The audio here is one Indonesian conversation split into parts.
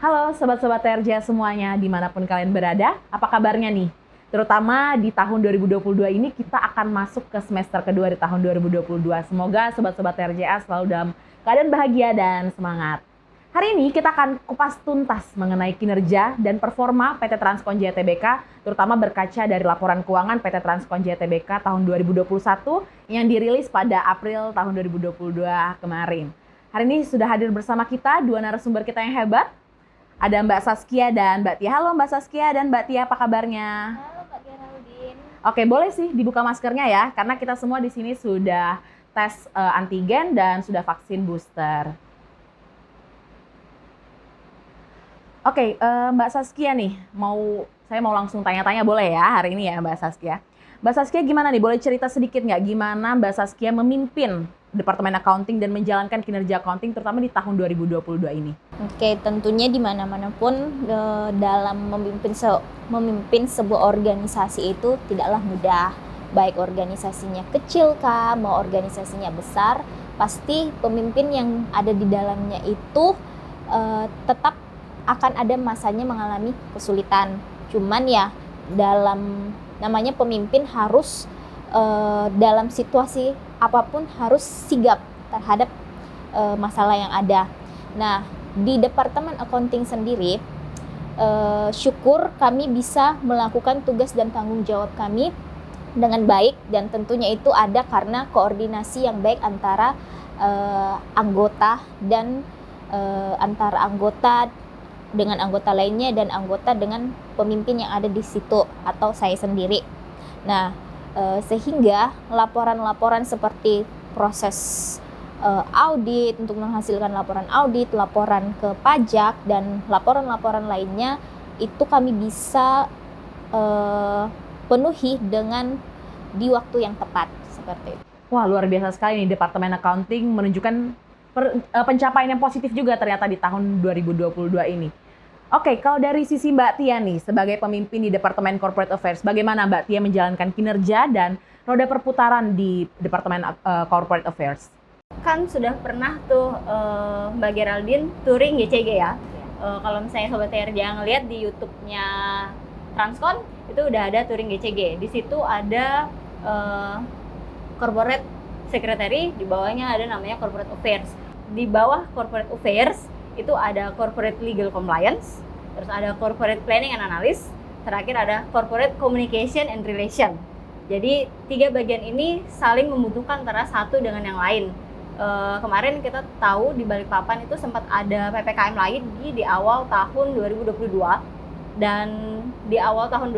Halo Sobat-Sobat TRJ semuanya, dimanapun kalian berada, apa kabarnya nih? Terutama di tahun 2022 ini kita akan masuk ke semester kedua di tahun 2022. Semoga Sobat-Sobat TRJA selalu dalam keadaan bahagia dan semangat. Hari ini kita akan kupas tuntas mengenai kinerja dan performa PT Transcon JTBK, terutama berkaca dari laporan keuangan PT Transcon JTBK tahun 2021 yang dirilis pada April tahun 2022 kemarin. Hari ini sudah hadir bersama kita dua narasumber kita yang hebat. Ada Mbak Saskia dan Mbak Tia. Halo Mbak Saskia dan Mbak Tia, apa kabarnya? Halo Kak Geraldine. Oke, boleh sih dibuka maskernya ya, karena kita semua di sini sudah tes antigen dan sudah vaksin booster. Oke, Mbak Saskia nih, saya mau langsung tanya-tanya boleh ya hari ini ya Mbak Saskia. Mbak Saskia gimana nih, boleh cerita sedikit nggak gimana Mbak Saskia memimpin Departemen Accounting dan menjalankan kinerja accounting terutama di tahun 2022 ini? Oke, tentunya di mana-mana pun dalam memimpin sebuah organisasi itu tidaklah mudah. Baik organisasinya kecil kah, mau organisasinya besar, pasti pemimpin yang ada di dalamnya itu tetap akan ada masanya mengalami kesulitan. Cuman ya dalam namanya pemimpin harus dalam situasi apapun harus sigap terhadap masalah yang ada. Nah, di Departemen Accounting sendiri, syukur kami bisa melakukan tugas dan tanggung jawab kami dengan baik, dan tentunya itu ada karena koordinasi yang baik antara anggota dan antara anggota dengan anggota lainnya dan anggota dengan pemimpin yang ada di situ atau saya sendiri. Nah, sehingga laporan-laporan seperti proses audit untuk menghasilkan laporan audit, laporan ke pajak dan laporan-laporan lainnya itu kami bisa penuhi dengan di waktu yang tepat seperti itu. Wah, luar biasa sekali nih, Departemen Accounting menunjukkan pencapaian yang positif juga ternyata di tahun 2022 ini. Oke, kalau dari sisi Mbak Tia nih, sebagai pemimpin di Departemen Corporate Affairs, bagaimana Mbak Tia menjalankan kinerja dan roda perputaran di Departemen Corporate Affairs? Kan sudah pernah tuh Mbak Geraldine touring GCG ya. Kalau misalnya Sobat TRJ ngeliat di YouTube-nya Transcon, itu udah ada touring GCG. Di situ ada Corporate Secretary, di bawahnya ada namanya Corporate Affairs. Di bawah Corporate Affairs itu ada Corporate Legal Compliance, terus ada Corporate Planning and Analysis, terakhir ada Corporate Communication and Relation. Jadi 3 bagian ini saling membutuhkan antara satu dengan yang lain. Kemarin kita tahu di Balikpapan itu sempat ada PPKM lain di awal tahun 2022, dan di awal tahun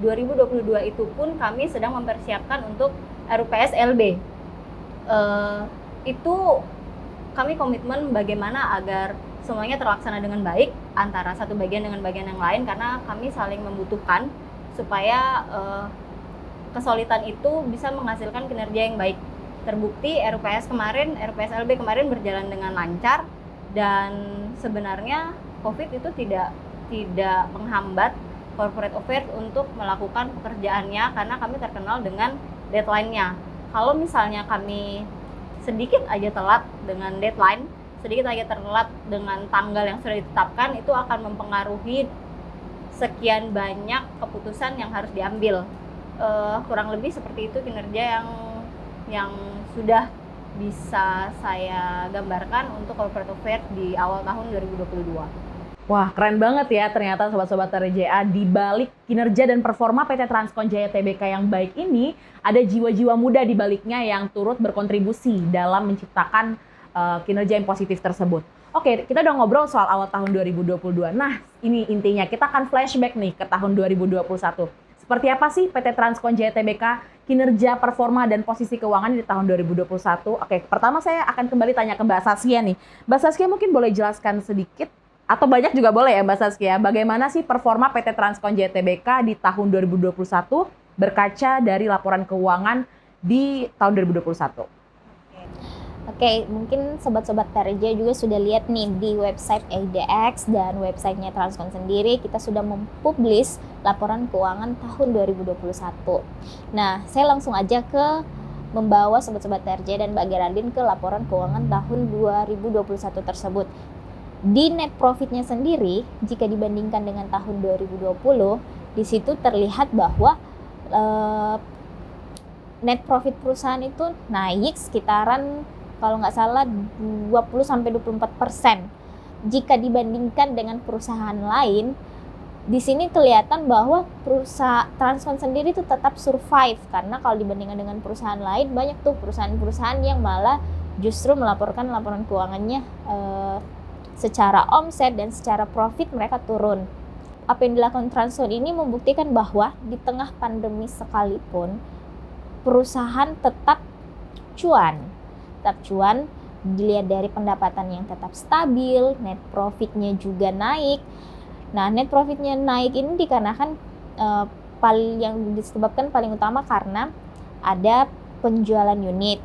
2022 itu pun kami sedang mempersiapkan untuk RUPS LB. Itu kami komitmen bagaimana agar semuanya terlaksana dengan baik antara satu bagian dengan bagian yang lain, karena kami saling membutuhkan supaya kesulitan itu bisa menghasilkan kinerja yang baik. Terbukti RUPS LB kemarin berjalan dengan lancar, dan sebenarnya COVID itu tidak menghambat Corporate Affairs untuk melakukan pekerjaannya karena kami terkenal dengan deadline-nya. Kalau misalnya kami sedikit aja telat dengan deadline, sedikit aja telat dengan tanggal yang sudah ditetapkan, itu akan mempengaruhi sekian banyak keputusan yang harus diambil. Kurang lebih seperti itu kinerja yang sudah bisa saya gambarkan untuk Corporate Affairs di awal tahun 2022. Wah, keren banget ya ternyata Sobat-Sobat TRJA, di balik kinerja dan performa PT Transcon JTBK yang baik ini, ada jiwa-jiwa muda di baliknya yang turut berkontribusi dalam menciptakan kinerja yang positif tersebut. Oke, kita udah ngobrol soal awal tahun 2022. Nah, ini intinya kita akan flashback nih ke tahun 2021. Seperti apa sih PT Transcon JTBK, kinerja, performa, dan posisi keuangan di tahun 2021? Oke, pertama saya akan kembali tanya ke Mbak Saskia nih. Mbak Saskia mungkin boleh jelaskan sedikit, atau banyak juga boleh ya Mbak Saskia, bagaimana sih performa PT Transcon JTBK di tahun 2021 berkaca dari laporan keuangan di tahun 2021? Oke, mungkin sobat-sobat TRJ juga sudah lihat nih di website IDX dan websitenya Transcon sendiri, kita sudah mempublish laporan keuangan tahun 2021. Nah, saya langsung aja ke membawa sobat-sobat TRJ dan Mbak Geraldine ke laporan keuangan tahun 2021 tersebut. Di net profitnya sendiri, jika dibandingkan dengan tahun 2020, di situ terlihat bahwa net profit perusahaan itu naik sekitaran kalau nggak salah 20-24%. Jika dibandingkan dengan perusahaan lain, di sini kelihatan bahwa perusahaan Transcon sendiri itu tetap survive, karena kalau dibandingkan dengan perusahaan lain, banyak tuh perusahaan-perusahaan yang malah justru melaporkan laporan keuangannya secara omset dan secara profit mereka turun. Apa yang dilakukan Transcon ini membuktikan bahwa di tengah pandemi sekalipun perusahaan tetap cuan. Dilihat dari pendapatan yang tetap stabil, net profitnya juga naik. Nah, net profitnya naik ini dikarenakan yang disebabkan paling utama karena ada penjualan unit.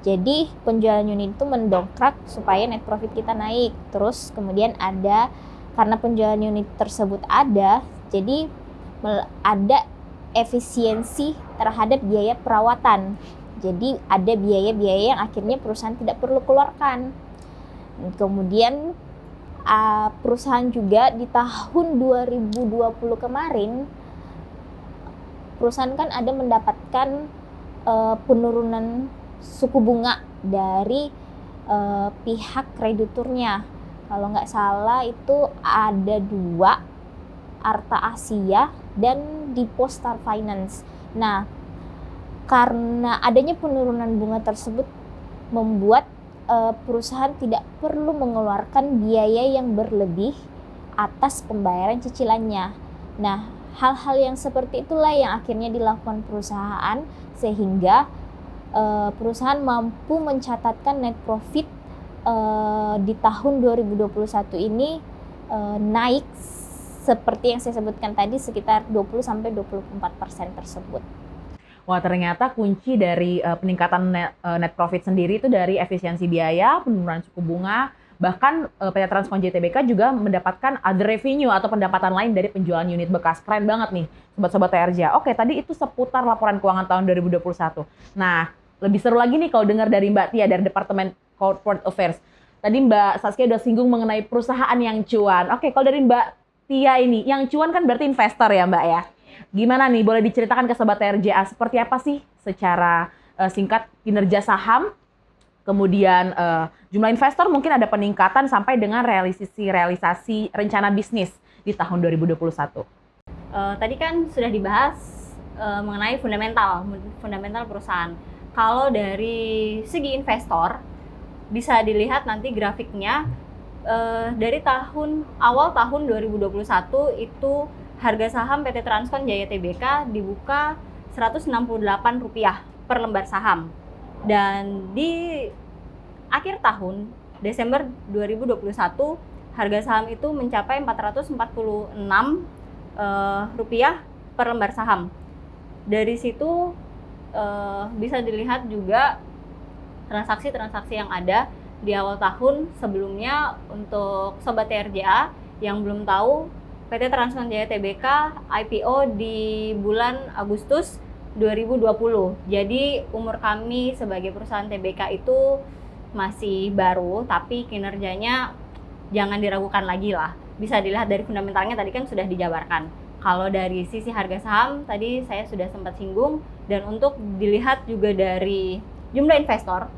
Jadi penjualan unit itu mendongkrak supaya net profit kita naik. Terus kemudian karena penjualan unit tersebut jadi ada efisiensi terhadap biaya perawatan. Jadi ada biaya-biaya yang akhirnya perusahaan tidak perlu keluarkan. Kemudian perusahaan juga di tahun 2020 kemarin, perusahaan kan ada mendapatkan penurunan suku bunga dari pihak krediturnya. Kalau nggak salah itu ada 2, Arta Asia dan Depostar Finance. Nah, karena adanya penurunan bunga tersebut membuat perusahaan tidak perlu mengeluarkan biaya yang berlebih atas pembayaran cicilannya. Nah, hal-hal yang seperti itulah yang akhirnya dilakukan perusahaan sehingga perusahaan mampu mencatatkan net profit di tahun 2021 ini naik seperti yang saya sebutkan tadi sekitar 20-24% tersebut. Wah, ternyata kunci dari peningkatan net profit sendiri itu dari efisiensi biaya, penurunan suku bunga, bahkan PT Transcon JTBK juga mendapatkan other revenue atau pendapatan lain dari penjualan unit bekas. Keren banget nih, sobat-sobat TRJ. Oke, tadi itu seputar laporan keuangan tahun 2021. Nah, lebih seru lagi nih kalau dengar dari Mbak Tia dari Departemen Corporate Affairs. Tadi Mbak Saskia udah singgung mengenai perusahaan yang cuan. Oke, kalau dari Mbak Tia ini, yang cuan kan berarti investor ya Mbak ya? Gimana nih, boleh diceritakan ke Sobat TRJA seperti apa sih secara singkat kinerja saham, kemudian jumlah investor mungkin ada peningkatan sampai dengan realisasi rencana bisnis di tahun 2021. Tadi kan sudah dibahas mengenai fundamental perusahaan. Kalau dari segi investor, bisa dilihat nanti grafiknya dari awal tahun 2021 itu harga saham PT Transcon Jaya Tbk dibuka Rp168 per lembar saham. Dan di akhir tahun, Desember 2021, harga saham itu mencapai Rp446 per lembar saham. Dari situ bisa dilihat juga transaksi-transaksi yang ada di awal tahun sebelumnya. Untuk Sobat TRJA yang belum tahu, PT Transcon Jaya Tbk IPO di bulan Agustus 2020. Jadi umur kami sebagai perusahaan TBK itu masih baru, tapi kinerjanya jangan diragukan lagi lah. Bisa dilihat dari fundamentalnya tadi kan sudah dijabarkan. Kalau dari sisi harga saham tadi saya sudah sempat singgung, dan untuk dilihat juga dari jumlah investor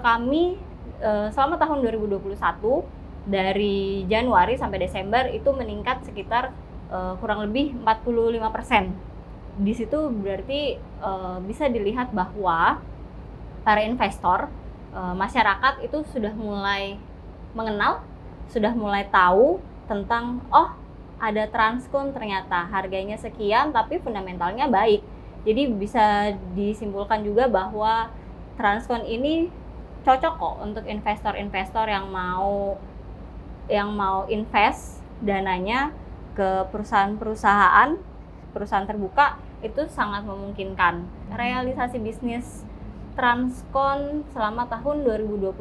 kami selama tahun 2021 dari Januari sampai Desember itu meningkat sekitar kurang lebih 45%. Di situ berarti bisa dilihat bahwa para investor, masyarakat itu sudah mulai mengenal, sudah mulai tahu tentang ada Transcon ternyata harganya sekian tapi fundamentalnya baik. Jadi bisa disimpulkan juga bahwa Transcon ini cocok kok untuk investor-investor yang mau invest dananya ke perusahaan terbuka, itu sangat memungkinkan. Realisasi bisnis Transcon selama tahun 2021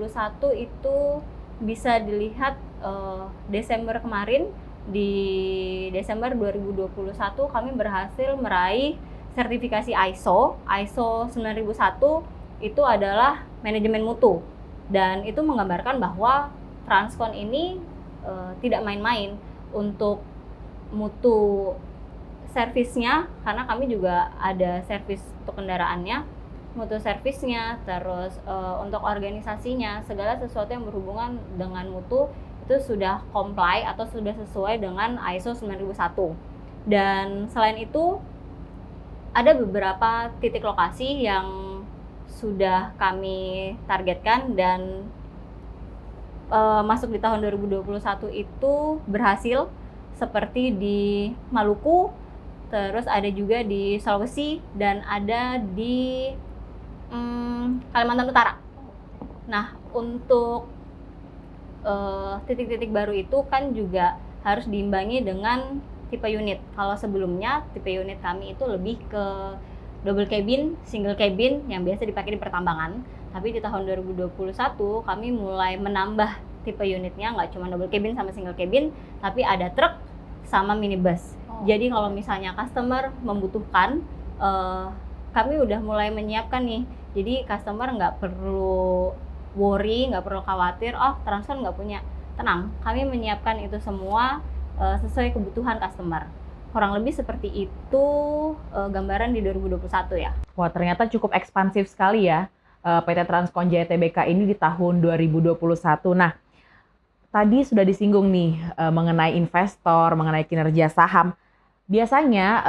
itu bisa dilihat Desember kemarin. Di Desember 2021 kami berhasil meraih sertifikasi ISO 9001. Itu adalah manajemen mutu, dan itu menggambarkan bahwa Transcon ini tidak main-main untuk mutu servisnya, karena kami juga ada servis untuk kendaraannya, mutu servisnya, terus untuk organisasinya, segala sesuatu yang berhubungan dengan mutu itu sudah comply atau sudah sesuai dengan ISO 9001. Dan selain itu ada beberapa titik lokasi yang sudah kami targetkan dan masuk di tahun 2021 itu berhasil, seperti di Maluku, terus ada juga di Sulawesi, dan ada di Kalimantan Utara. Nah, untuk titik-titik baru itu kan juga harus diimbangi dengan tipe unit. Kalau sebelumnya tipe unit kami itu lebih ke double cabin, single cabin yang biasa dipakai di pertambangan. Tapi di tahun 2021 kami mulai menambah tipe unitnya, nggak cuma double cabin sama single cabin, tapi ada truk sama minibus. Jadi kalau misalnya customer membutuhkan, kami udah mulai menyiapkan nih. Jadi customer nggak perlu worry, nggak perlu khawatir, Transcon nggak punya. Tenang, kami menyiapkan itu semua sesuai kebutuhan customer. Kurang lebih seperti itu gambaran di 2021 ya. Wah, ternyata cukup ekspansif sekali ya PT Transcon Jaya Tbk ini di tahun 2021. Nah, tadi sudah disinggung nih mengenai investor, mengenai kinerja saham. Biasanya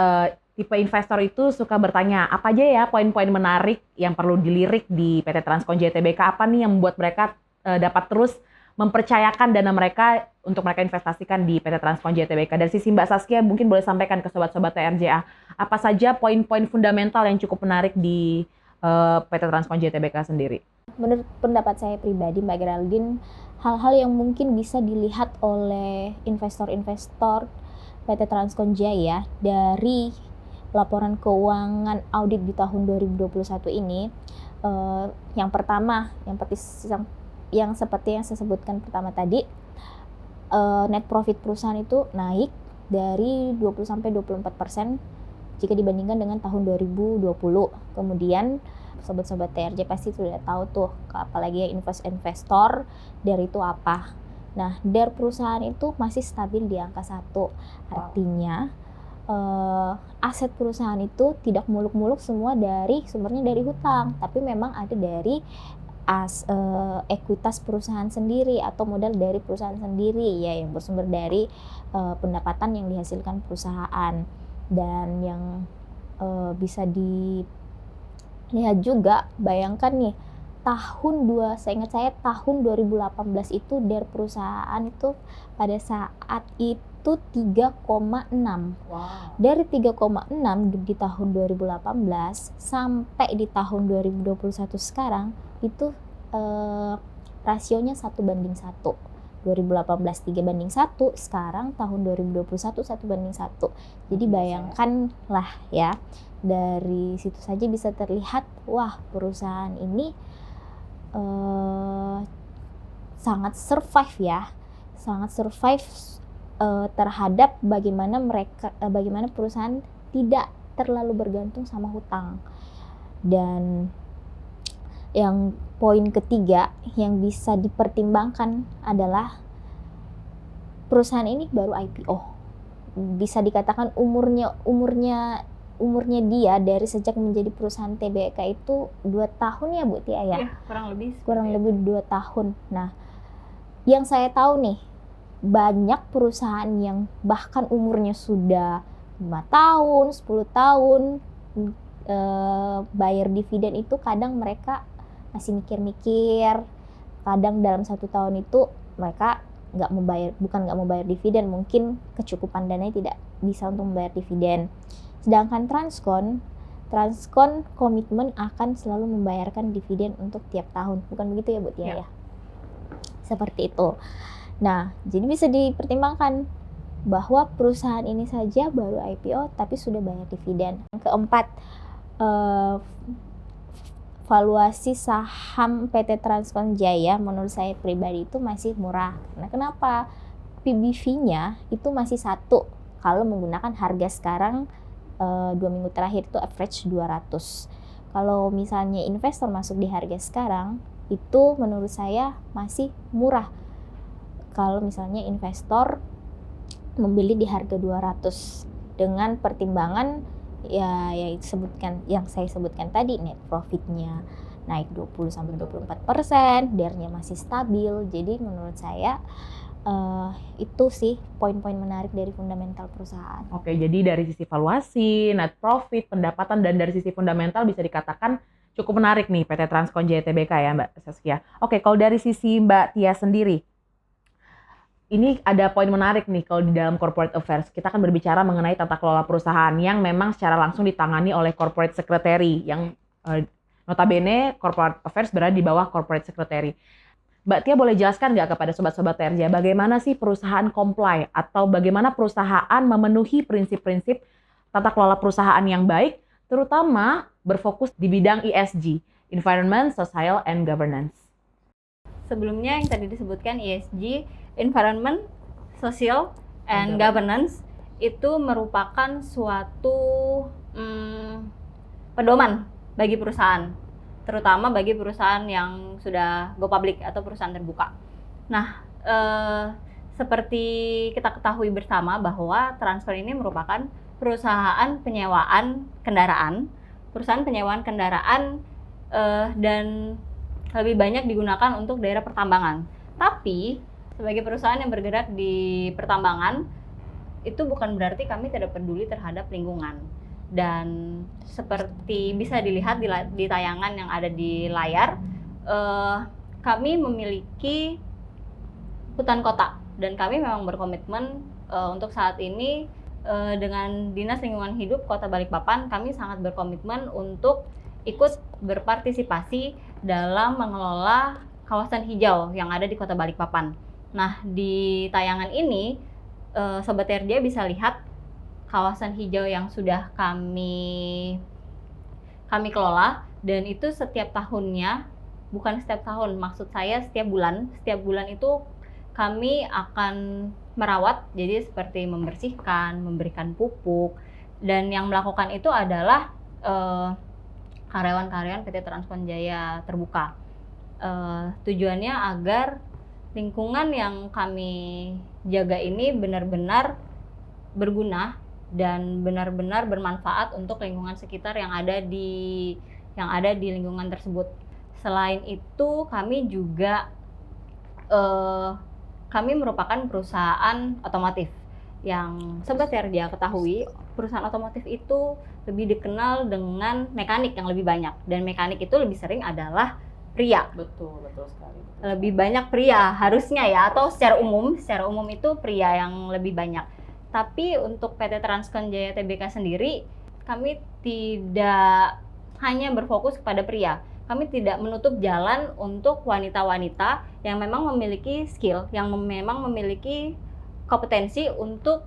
tipe investor itu suka bertanya, apa aja ya poin-poin menarik yang perlu dilirik di PT Transcon Jaya Tbk? Apa nih yang membuat mereka dapat terus mempercayakan dana mereka untuk mereka investasikan di PT Transcon Jaya Tbk? Dari sisi Mbak Saskia mungkin boleh sampaikan ke sobat-sobat TRJA, apa saja poin-poin fundamental yang cukup menarik di PT Transcon Jaya Tbk sendiri? Menurut pendapat saya pribadi, Mbak Geraldine, hal-hal yang mungkin bisa dilihat oleh investor-investor PT Transcon Jaya dari laporan keuangan audit di tahun 2021 ini, yang pertama, yang seperti yang saya sebutkan pertama tadi, net profit perusahaan itu naik dari 20-24% jika dibandingkan dengan tahun 2020. Kemudian sobat-sobat TRJ pasti sudah tahu tuh, apalagi investor dari itu apa. Nah, DER perusahaan itu masih stabil di angka 1. Artinya aset perusahaan itu tidak muluk-muluk semua sumbernya dari hutang, tapi memang ada dari ekuitas perusahaan sendiri atau modal dari perusahaan sendiri ya, yang bersumber dari pendapatan yang dihasilkan perusahaan. Dan yang bisa dilihat juga, bayangkan nih, saya ingat tahun 2018 itu DER perusahaan itu pada saat itu 3,6. Wow. Dari 3,6 di tahun 2018 sampai di tahun 2021 sekarang itu rasionya 1:1. 2018 3:1, sekarang tahun 2021 1:1. Jadi bayangkanlah ya, dari situ saja bisa terlihat, wah, perusahaan ini sangat survive ya, terhadap bagaimana perusahaan tidak terlalu bergantung sama hutang. Dan yang poin ketiga yang bisa dipertimbangkan adalah perusahaan ini baru IPO. Bisa dikatakan umurnya dia dari sejak menjadi perusahaan TBK itu 2 tahun ya Bu Tia ya? Ya, Kurang lebih 2 tahun. Nah, yang saya tahu nih, banyak perusahaan yang bahkan umurnya sudah 5 tahun, 10 tahun, bayar dividen itu kadang mereka masih mikir-mikir. Kadang dalam 1 tahun itu mereka bukan nggak mau bayar dividen, mungkin kecukupan dananya tidak bisa untuk membayar dividen. Sedangkan Transcon komitmen akan selalu membayarkan dividen untuk tiap tahun. Bukan begitu ya Bu Tia ya? Seperti itu. Nah, jadi bisa dipertimbangkan bahwa perusahaan ini saja baru IPO tapi sudah bayar dividen. Yang keempat, valuasi saham PT Transcon Jaya menurut saya pribadi itu masih murah. Nah, kenapa? PBV-nya itu masih 1 kalau menggunakan harga sekarang 2 minggu terakhir itu average 200. Kalau misalnya investor masuk di harga sekarang, itu menurut saya masih murah. kalau misalnya investor membeli di harga 200 dengan pertimbangan yang saya sebutkan tadi, net profitnya naik 20-24%, DER-nya masih stabil. Jadi menurut saya itu sih poin-poin menarik dari fundamental perusahaan. Oke, jadi dari sisi valuasi, net profit, pendapatan, dan dari sisi fundamental bisa dikatakan cukup menarik nih PT Transcon Jaya Tbk ya Mbak Saskia. Oke, kalau dari sisi Mbak Tia sendiri, ini ada poin menarik nih kalau di dalam corporate affairs. Kita akan berbicara mengenai tata kelola perusahaan yang memang secara langsung ditangani oleh corporate secretary yang notabene corporate affairs berada di bawah corporate secretary. Mbak Tia boleh jelaskan nggak kepada sobat-sobat TRJ bagaimana sih perusahaan comply atau bagaimana perusahaan memenuhi prinsip-prinsip tata kelola perusahaan yang baik, terutama berfokus di bidang ESG, Environment, Social, and Governance. Sebelumnya yang tadi disebutkan ESG, Environment, Social, and Governance itu merupakan suatu pedoman bagi perusahaan, terutama bagi perusahaan yang sudah go public atau perusahaan terbuka. Nah, seperti kita ketahui bersama bahwa Transcon ini merupakan perusahaan penyewaan kendaraan, dan lebih banyak digunakan untuk daerah pertambangan. Tapi sebagai perusahaan yang bergerak di pertambangan, itu bukan berarti kami tidak peduli terhadap lingkungan. Dan seperti bisa dilihat di tayangan yang ada di layar, kami memiliki hutan kota dan kami memang berkomitmen untuk saat ini dengan Dinas Lingkungan Hidup Kota Balikpapan, kami sangat berkomitmen untuk ikut berpartisipasi dalam mengelola kawasan hijau yang ada di Kota Balikpapan. Nah, di tayangan ini Sobat TRJ bisa lihat kawasan hijau yang sudah kami kelola, dan itu setiap tahunnya, bukan setiap tahun, maksud saya setiap bulan itu kami akan merawat, jadi seperti membersihkan, memberikan pupuk, dan yang melakukan itu adalah karyawan-karyawan PT Transcon Jaya Terbuka. Tujuannya agar lingkungan yang kami jaga ini benar-benar berguna dan benar-benar bermanfaat untuk lingkungan sekitar yang ada di lingkungan tersebut. Selain itu, kami juga kami merupakan perusahaan otomotif yang Sobat TRJ ketahui, perusahaan otomotif itu lebih dikenal dengan mekanik yang lebih banyak, dan mekanik itu lebih sering adalah pria. Betul sekali. Lebih banyak pria harusnya ya, atau secara umum itu pria yang lebih banyak. Tapi untuk PT Transcon Jaya Tbk sendiri, kami tidak hanya berfokus kepada pria. Kami tidak menutup jalan untuk wanita-wanita yang memang memiliki skill, yang memang memiliki kompetensi untuk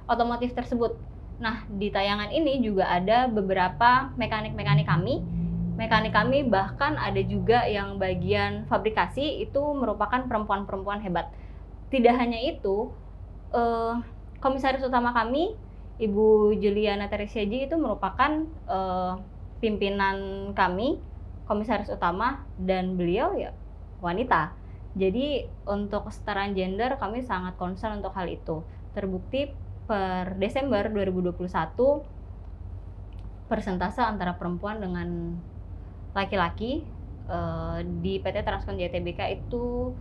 otomotif tersebut. Nah, di tayangan ini juga ada beberapa mekanik kami, bahkan ada juga yang bagian fabrikasi itu merupakan perempuan-perempuan hebat. Tidak hanya itu, komisaris utama kami, Ibu Juliana Teresiaji, itu merupakan pimpinan kami, komisaris utama, dan beliau ya wanita. Jadi untuk kesetaraan gender kami sangat concern untuk hal itu. Terbukti per Desember 2021 persentase antara perempuan dengan laki-laki di PT Transcon Jaya Tbk itu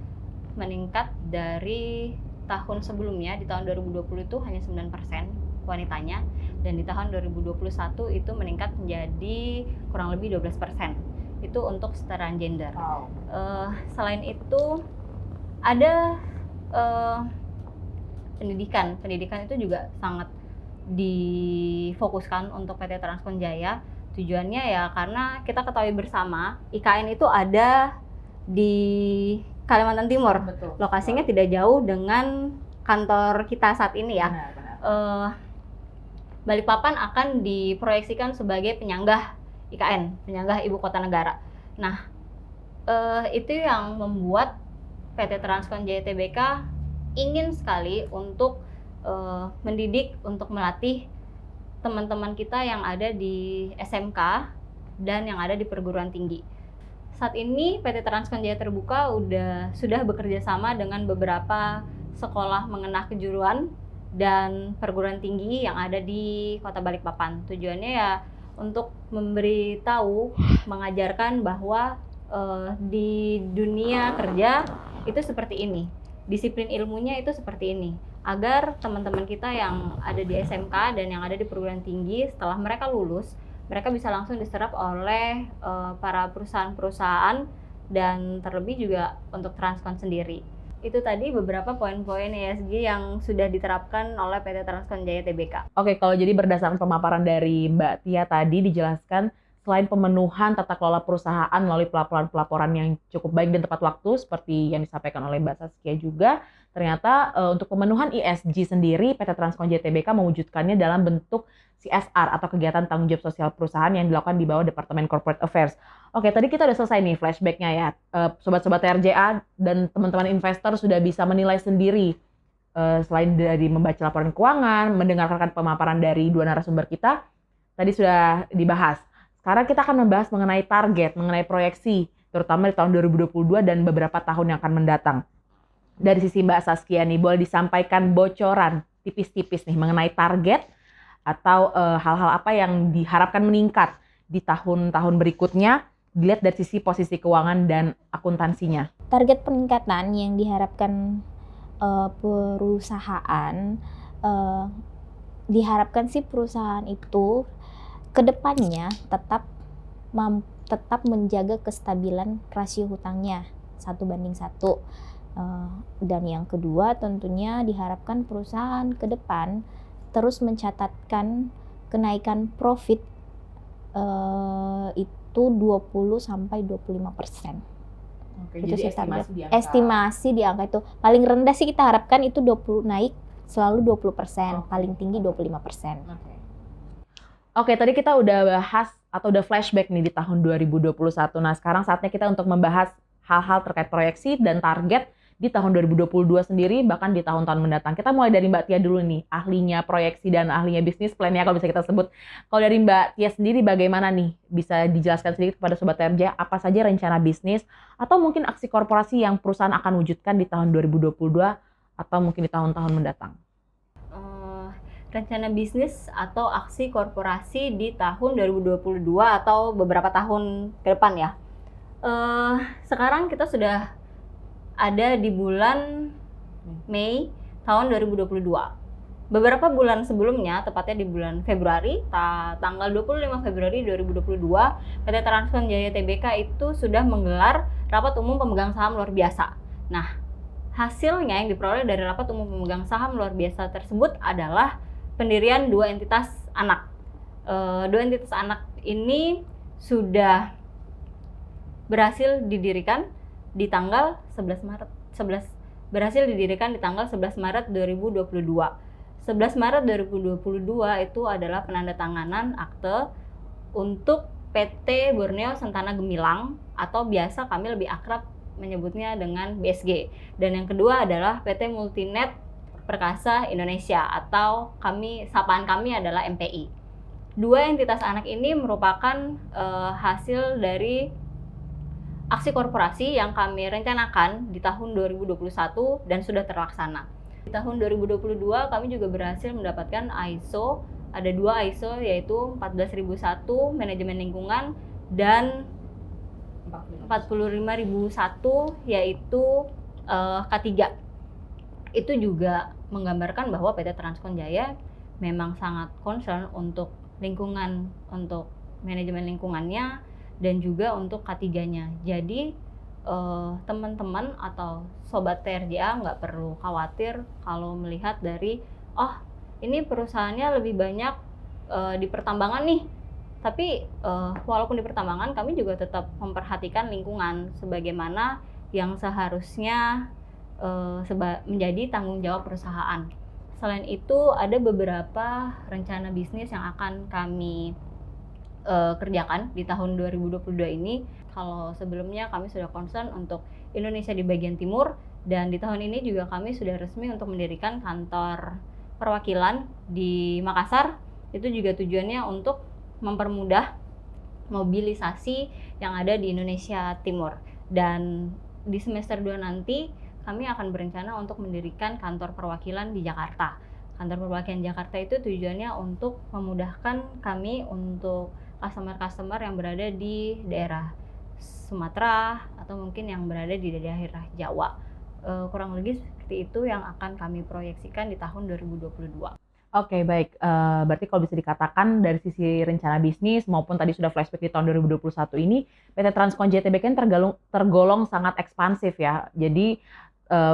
meningkat dari tahun sebelumnya. Di tahun 2020 itu hanya 9% wanitanya, dan di tahun 2021 itu meningkat menjadi kurang lebih 12%. Itu untuk kesetaraan gender. Wow. Selain itu ada pendidikan itu juga sangat difokuskan untuk PT Transcon Jaya. Tujuannya ya karena kita ketahui bersama IKN itu ada di Kalimantan Timur. Betul. Lokasinya tidak jauh dengan kantor kita saat ini ya. Benar. Balikpapan akan diproyeksikan sebagai penyanggah IKN, penyanggah ibu kota negara. Nah, itu yang membuat PT Transcon Jaya Tbk ingin sekali untuk mendidik, untuk melatih teman-teman kita yang ada di SMK dan yang ada di perguruan tinggi. Saat ini PT Transcon Jaya Terbuka sudah bekerja sama dengan beberapa sekolah menengah kejuruan dan perguruan tinggi yang ada di Kota Balikpapan. Tujuannya ya untuk memberitahu, mengajarkan bahwa di dunia kerja itu seperti ini, disiplin ilmunya itu seperti ini, agar teman-teman kita yang ada di SMK dan yang ada di perguruan tinggi setelah mereka lulus, mereka bisa langsung diserap oleh para perusahaan-perusahaan dan terlebih juga untuk Transcon sendiri. Itu tadi beberapa poin-poin ESG yang sudah diterapkan oleh PT Transcon Jaya Tbk. Oke, kalau jadi berdasarkan pemaparan dari Mbak Tia tadi dijelaskan, selain pemenuhan tata kelola perusahaan melalui pelaporan yang cukup baik dan tepat waktu seperti yang disampaikan oleh Mbak Saskia juga, ternyata untuk pemenuhan ESG sendiri PT Transcon Jaya Tbk mewujudkannya dalam bentuk CSR atau kegiatan tanggung jawab sosial perusahaan yang dilakukan di bawah Departemen Corporate Affairs. Oke, tadi kita udah selesai nih flashback-nya ya. Sobat-sobat TRJA dan teman-teman investor sudah bisa menilai sendiri selain dari membaca laporan keuangan, mendengarkan pemaparan dari dua narasumber kita, tadi sudah dibahas. Sekarang kita akan membahas mengenai target, mengenai proyeksi, terutama di tahun 2022 dan beberapa tahun yang akan mendatang. Dari sisi Mbak Saskia nih, boleh disampaikan bocoran tipis-tipis nih mengenai target atau hal-hal apa yang diharapkan meningkat di tahun-tahun berikutnya, dilihat dari sisi posisi keuangan dan akuntansinya. Target peningkatan yang diharapkan perusahaan, diharapkan sih perusahaan itu kedepannya tetap menjaga kestabilan rasio hutangnya 1:1. Dan yang kedua tentunya diharapkan perusahaan ke depan terus mencatatkan kenaikan profit itu 20-25%. Oke, Itu jadi sih target. estimasi Estimasi di angka itu. Paling rendah sih kita harapkan itu 20 naik selalu 20%, Oke. paling tinggi 25%. Oke, tadi kita udah bahas atau udah flashback nih di tahun 2021. Nah, sekarang saatnya kita untuk membahas hal-hal terkait proyeksi dan target di tahun 2022 sendiri, bahkan di tahun-tahun mendatang. Kita mulai dari Mbak Tia dulu nih, ahlinya proyeksi dan ahlinya bisnis plan ya kalau bisa kita sebut. Kalau dari Mbak Tia sendiri bagaimana nih? Bisa dijelaskan sedikit kepada Sobat TRJ apa saja rencana bisnis atau mungkin aksi korporasi yang perusahaan akan wujudkan di tahun 2022 atau mungkin di tahun-tahun mendatang? Rencana bisnis atau aksi korporasi di tahun 2022 atau beberapa tahun ke depan ya. Sekarang kita sudah ada di bulan Mei tahun 2022. Beberapa bulan sebelumnya, tepatnya di bulan Februari, tanggal 25 Februari 2022, PT Transcon Jaya Tbk itu sudah menggelar rapat umum pemegang saham luar biasa. Nah, hasilnya yang diperoleh dari rapat umum pemegang saham luar biasa tersebut adalah pendirian dua entitas anak. Dua entitas anak ini sudah berhasil didirikan di tanggal 11 Maret 2022. 11 Maret 2022 itu adalah penandatanganan akte untuk PT Borneo Sentana Gemilang atau biasa kami lebih akrab menyebutnya dengan BSG. Dan yang kedua adalah PT Multinet Perkasa Indonesia atau sapaan kami adalah MPI. Dua entitas anak ini merupakan hasil dari aksi korporasi yang kami rencanakan di tahun 2021 dan sudah terlaksana. Di tahun 2022 kami juga berhasil mendapatkan ISO, ada dua ISO yaitu 14001 manajemen lingkungan dan 45001 yaitu K3. Itu juga menggambarkan bahwa PT Transcon Jaya memang sangat concern untuk lingkungan, untuk manajemen lingkungannya dan juga untuk K3-nya. Jadi teman-teman atau sobat TRJA nggak perlu khawatir kalau melihat dari ini perusahaannya lebih banyak di pertambangan nih. Tapi walaupun di pertambangan kami juga tetap memperhatikan lingkungan sebagaimana yang seharusnya menjadi tanggung jawab perusahaan. Selain itu ada beberapa rencana bisnis yang akan kami kerjakan di tahun 2022 ini. Kalau sebelumnya kami sudah concern untuk Indonesia di bagian timur, dan di tahun ini juga kami sudah resmi untuk mendirikan kantor perwakilan di Makassar. Itu juga tujuannya untuk mempermudah mobilisasi yang ada di Indonesia Timur. Dan di semester 2 nanti kami akan berencana untuk mendirikan kantor perwakilan di Jakarta. Kantor perwakilan Jakarta itu tujuannya untuk memudahkan kami untuk customer-customer yang berada di daerah Sumatera atau mungkin yang berada di daerah Jawa. Kurang lebih seperti itu yang akan kami proyeksikan di tahun 2022. Oke, baik. Berarti kalau bisa dikatakan dari sisi rencana bisnis maupun tadi sudah flashback di tahun 2021 ini, PT Transcon JTBK tergolong sangat ekspansif ya. Jadi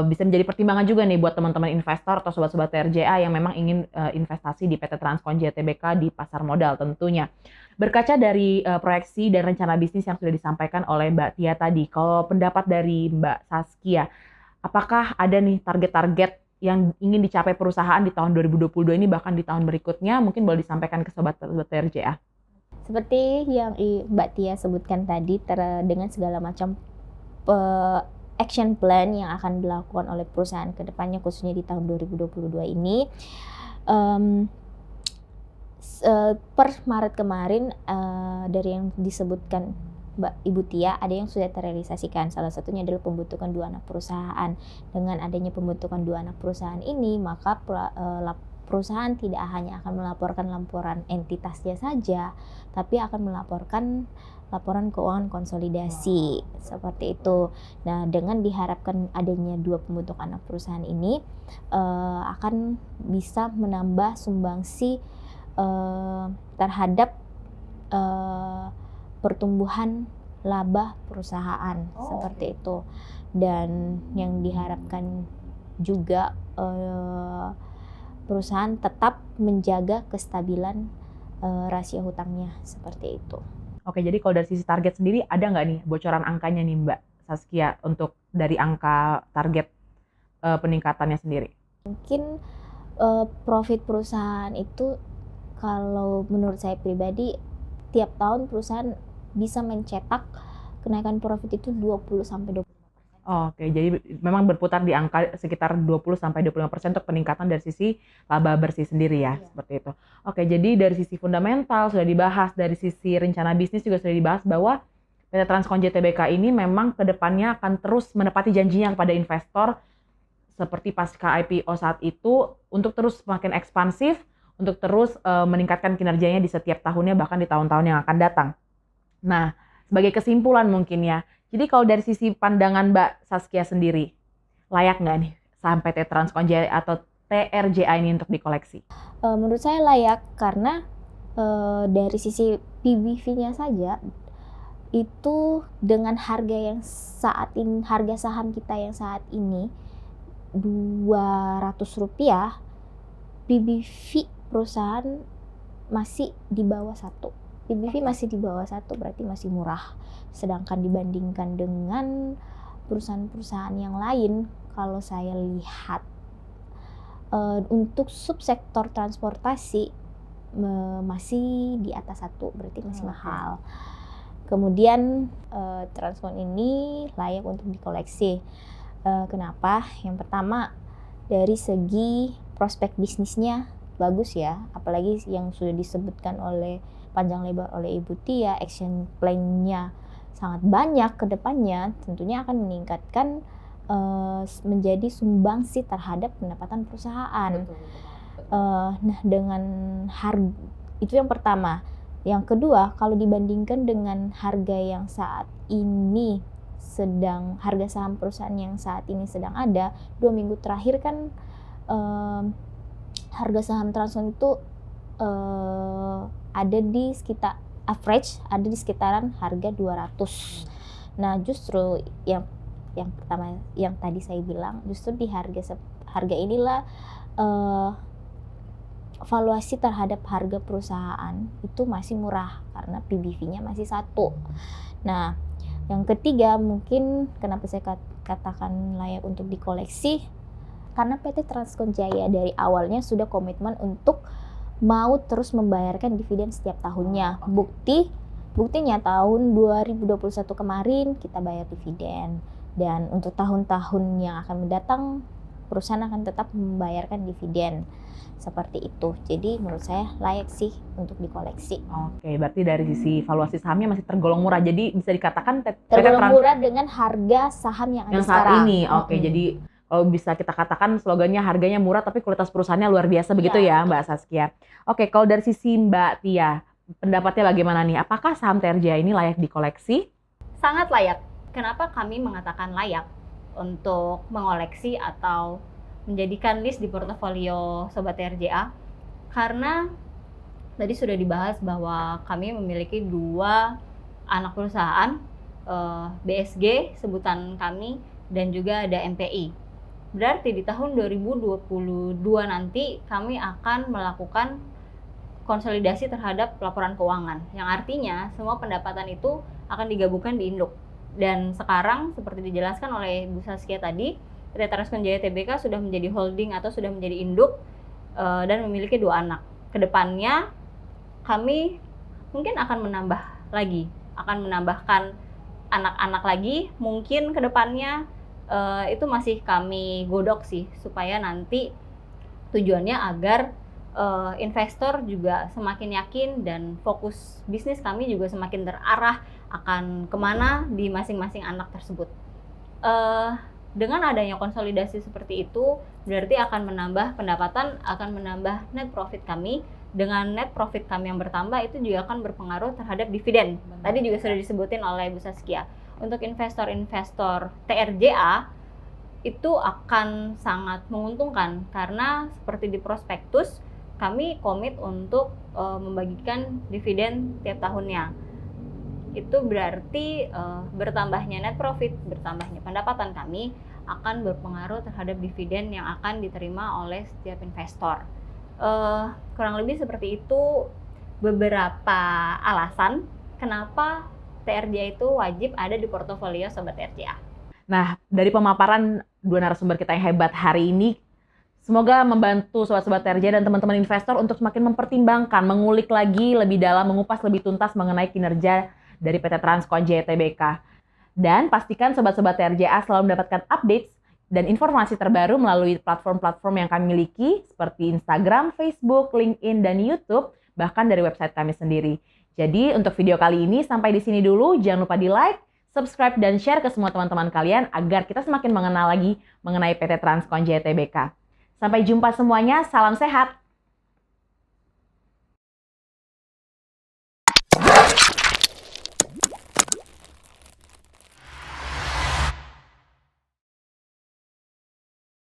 bisa menjadi pertimbangan juga nih buat teman-teman investor atau sobat-sobat TRJA yang memang ingin investasi di PT Transcon JTBK di pasar modal tentunya. Berkaca dari proyeksi dan rencana bisnis yang sudah disampaikan oleh Mbak Tia tadi, kalau pendapat dari Mbak Saskia, apakah ada nih target-target yang ingin dicapai perusahaan di tahun 2022 ini bahkan di tahun berikutnya? Mungkin boleh disampaikan ke sobat TRJA. Seperti yang Mbak Tia sebutkan tadi, dengan segala macam action plan yang akan dilakukan oleh perusahaan ke depannya khususnya di tahun 2022 ini, per Maret kemarin dari yang disebutkan Ibu Tia, ada yang sudah terrealisasikan. Salah satunya adalah pembentukan 2 anak perusahaan. Dengan adanya pembentukan 2 anak perusahaan ini, maka perusahaan tidak hanya akan melaporkan laporan entitasnya saja, tapi akan melaporkan laporan keuangan konsolidasi, seperti itu. Nah, dengan diharapkan adanya 2 pembentuk anak perusahaan ini akan bisa menambah sumbangsi terhadap pertumbuhan laba perusahaan, seperti itu. Dan yang diharapkan juga perusahaan tetap menjaga kestabilan rasio hutangnya, seperti itu. Oke, jadi kalau dari sisi target sendiri ada nggak nih bocoran angkanya nih Mbak Saskia untuk dari angka target peningkatannya sendiri? Mungkin profit perusahaan itu kalau menurut saya pribadi tiap tahun perusahaan bisa mencetak kenaikan profit itu 20-25%. Oke, jadi memang berputar di angka sekitar 20-25% untuk peningkatan dari sisi laba bersih sendiri ya, seperti itu. Oke, jadi dari sisi fundamental sudah dibahas, dari sisi rencana bisnis juga sudah dibahas bahwa PT Transcon JTBK ini memang kedepannya akan terus menepati janjinya kepada investor seperti pasca IPO saat itu untuk terus semakin ekspansif, untuk terus meningkatkan kinerjanya di setiap tahunnya bahkan di tahun-tahun yang akan datang. Nah, sebagai kesimpulan mungkin ya, jadi kalau dari sisi pandangan Mbak Saskia sendiri, layak nggak nih saham PT Transcon atau TRJA ini untuk dikoleksi? Menurut saya layak karena dari sisi PBV-nya saja, itu dengan harga yang saat ini, harga saham kita yang saat ini Rp200, PBV perusahaan masih di bawah 1. PBV masih di bawah 1, berarti masih murah. Sedangkan dibandingkan dengan perusahaan-perusahaan yang lain, kalau saya lihat untuk subsektor transportasi masih di atas 1, berarti masih mahal. Kemudian Transcon ini layak untuk dikoleksi. Kenapa? Yang pertama, dari segi prospek bisnisnya bagus ya, apalagi yang sudah disebutkan oleh panjang lebar oleh Ibu Tia, action plan-nya sangat banyak ke depannya, tentunya akan meningkatkan menjadi sumbangsi terhadap pendapatan perusahaan. Nah, dengan harga itu yang pertama. Yang kedua, kalau dibandingkan dengan harga yang saat ini harga saham perusahaan yang saat ini sedang ada, 2 minggu terakhir kan harga saham Transcon itu ada di sekitar average, ada di sekitaran harga 200. Nah, justru yang pertama yang tadi saya bilang, justru di harga inilah valuasi terhadap harga perusahaan itu masih murah karena PBV-nya masih 1. Nah, yang ketiga mungkin kenapa saya katakan layak untuk dikoleksi, karena PT Transcon Jaya dari awalnya sudah komitmen untuk mau terus membayarkan dividen setiap tahunnya. Buktinya tahun 2021 kemarin kita bayar dividen, dan untuk tahun-tahun yang akan mendatang perusahaan akan tetap membayarkan dividen. Seperti itu. Jadi menurut saya layak sih untuk dikoleksi. Oke, berarti dari sisi valuasi sahamnya masih tergolong murah. Jadi bisa dikatakan PT Tergolong Trans murah dengan harga saham yang ada yang saat sekarang. ini. Oke, jadi kalau bisa kita katakan slogannya harganya murah tapi kualitas perusahaannya luar biasa begitu ya, Mbak Saskia. Oke, kalau dari sisi Mbak Tia, pendapatnya bagaimana nih? Apakah saham TRJA ini layak dikoleksi? Sangat layak. Kenapa kami mengatakan layak untuk mengoleksi atau menjadikan list di portofolio Sobat TRJA? Karena tadi sudah dibahas bahwa kami memiliki 2 anak perusahaan, BSG sebutan kami, dan juga ada MPI. Berarti di tahun 2022 nanti kami akan melakukan konsolidasi terhadap laporan keuangan, yang artinya semua pendapatan itu akan digabungkan di induk. Dan sekarang seperti dijelaskan oleh Bu Saskia tadi, PT Transkon Jaya Tbk sudah menjadi holding atau sudah menjadi induk dan memiliki 2 anak. Kedepannya kami mungkin akan menambah lagi, akan menambahkan anak-anak lagi. Mungkin kedepannya itu masih kami godok sih, supaya nanti tujuannya agar investor juga semakin yakin dan fokus bisnis kami juga semakin terarah akan kemana di masing-masing anak tersebut. Dengan adanya konsolidasi seperti itu, berarti akan menambah pendapatan, akan menambah net profit kami. Dengan net profit kami yang bertambah, itu juga akan berpengaruh terhadap dividen. Tadi juga sudah disebutin oleh Bu Saskia. Untuk investor-investor TRJA, itu akan sangat menguntungkan, karena seperti di prospektus, kami komit untuk membagikan dividen tiap tahunnya. Itu berarti bertambahnya net profit, bertambahnya pendapatan kami akan berpengaruh terhadap dividen yang akan diterima oleh setiap investor. Kurang lebih seperti itu beberapa alasan kenapa TRJA itu wajib ada di portofolio Sobat TRJA. Nah, dari pemaparan 2 narasumber kita yang hebat hari ini, semoga membantu sobat-sobat TRJA dan teman-teman investor untuk semakin mempertimbangkan, mengulik lagi lebih dalam, mengupas lebih tuntas mengenai kinerja dari PT Transkon Jaya Tbk. Dan pastikan sobat-sobat TRJA selalu mendapatkan updates dan informasi terbaru melalui platform-platform yang kami miliki seperti Instagram, Facebook, LinkedIn, dan YouTube, bahkan dari website kami sendiri. Jadi untuk video kali ini sampai di sini dulu. Jangan lupa di like, subscribe, dan share ke semua teman-teman kalian agar kita semakin mengenal lagi mengenai PT Transkon Jaya Tbk. Sampai jumpa semuanya, salam sehat!